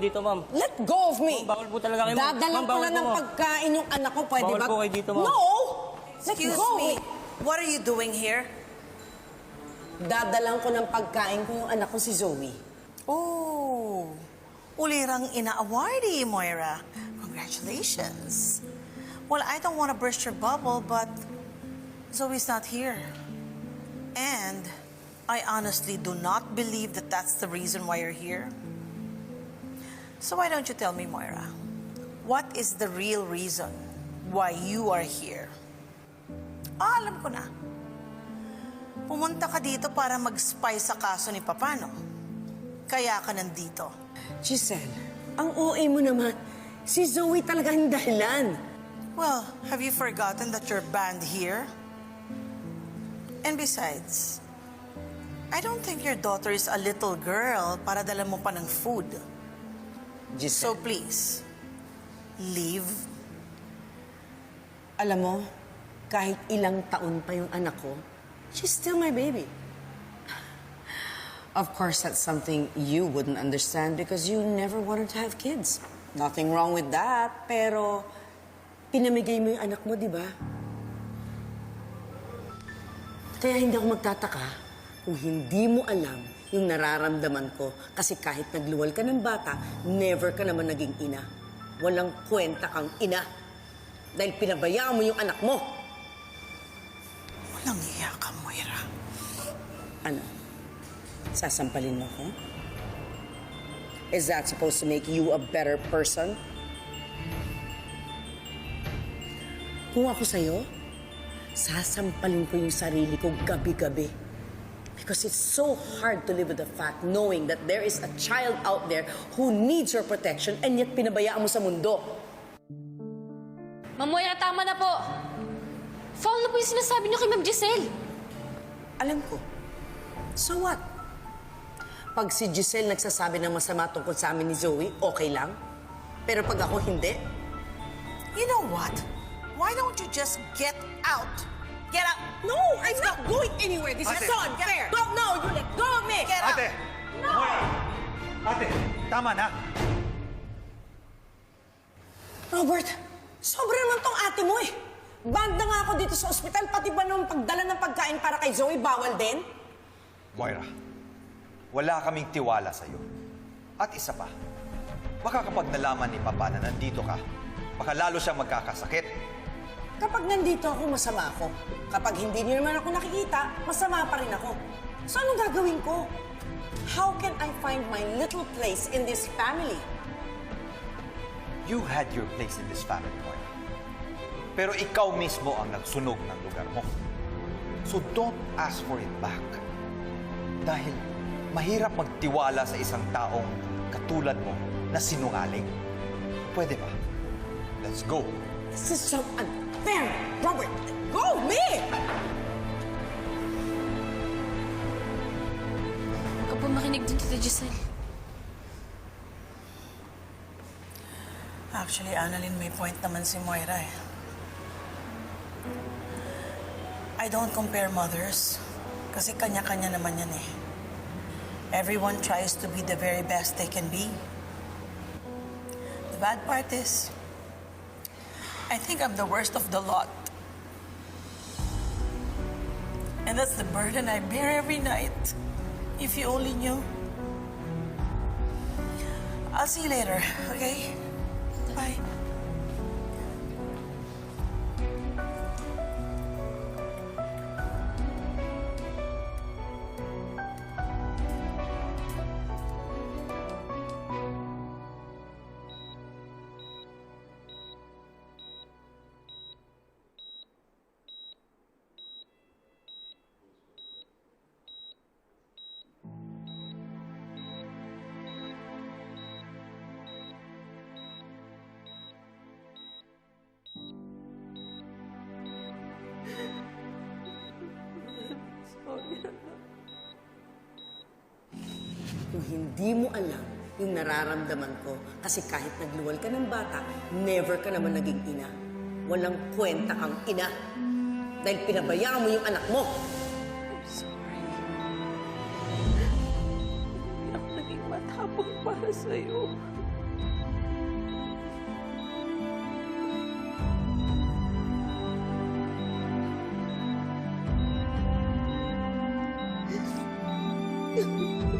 dito, ma'am. Let go of me! Ma'am, bawal po talaga kayo. Dadalang Ma'am, ko bawal lang ng po, ma'am. pagkain yung anak ko, pwede Bawal ba? po kayo dito, ma'am. No! Let Excuse go! me. What are you doing here? Dadalang ko ng pagkain ko yung anak ko si Zoe. Oh, ulirang ina-awardee, Moira. Congratulations. Well, I don't want to burst your bubble, but Zoe's not here. And I honestly do not believe that that's the reason why you're here. So why don't you tell me, Moira, what is the real reason why you are here? Alam ko na. Pumunta ka dito para mag-spy sa kaso ni Papano. Kaya ka nandito. Giselle, ang OA mo naman. Si Zoe talaga ang dahilan. Well, have you forgotten that you're banned here? And besides, I don't think your daughter is a little girl para dala mo pa ng food. So Giselle, please, leave. alam mo, kahit ilang taon pa yung anak ko, she's still my baby. Of course, that's something you wouldn't understand because you never wanted to have kids. Nothing wrong with that, pero pinamigay mo yung anak mo, di ba? Kaya hindi ako magtataka kung hindi mo alam yung nararamdaman ko kasi kahit nagluwal ka ng bata, never ka naman naging ina. Walang kwenta kang ina dahil pinabayaan mo yung anak mo. Walang iya ka, Moira. Ano? Sasampalin mo ko? Is that supposed to make you a better person? Kung ako sa'yo, sasampalin ko yung sarili ko gabi-gabi. Because it's so hard to live with the fact knowing that there is a child out there who needs your protection and yet pinabayaan mo sa mundo. Ma'am Moira, tama na po. Foul na po yung sinasabi niyo kay Ma'am Giselle. Alam ko. So what? Pag si Giselle nagsasabi ng masama tungkol sa amin ni Zoe, okay lang. Pero pag ako hindi, You know what? Why don't you just get out? Get out! no, I'm not going anywhere. This is Ate. so unfair. Don't know. You let go of me. Get out! Ate! Moira! Ate, tama na. Robert, sobra naman tong ate mo eh. Banned na nga ako dito sa ospital, pati ba nung pagdala ng pagkain para kay Zoe, bawal din? Moira, wala kaming tiwala sa'yo. At isa pa, baka kapag nalaman ni Papa na nandito ka, baka lalo siyang magkakasakit. Kapag nandito ako, masama ako. Kapag hindi niyo naman ako nakikita, masama pa rin ako. So anong gagawin ko? How can I find my little place in this family? You had your place in this family, Moira. Pero ikaw mismo ang nagsunog ng lugar mo. So don't ask for it back. Dahil mahirap magtiwala sa isang taong katulad mo na sinungaling. Pwede ba? Let's go. This is so unfair. Robert, let go of me! Huwag ka po makinig din kay Giselle. Actually, Annalyn, may point naman si Moira eh. I don't compare mothers. Kasi kanya-kanya naman yan eh. Everyone tries to be the very best they can be. The bad part is, I think I'm the worst of the lot. And that's the burden I bear every night. If you only knew. I'll see you later, okay? Bye. Kung hindi mo alam yung nararamdaman ko, kasi kahit nagluwal ka ng bata, never ka naman naging ina. Walang kwenta kang ina. Dahil pinabayaan mo yung anak mo. Sorry. Hindi ako naging matapang para sa'yo. Moira.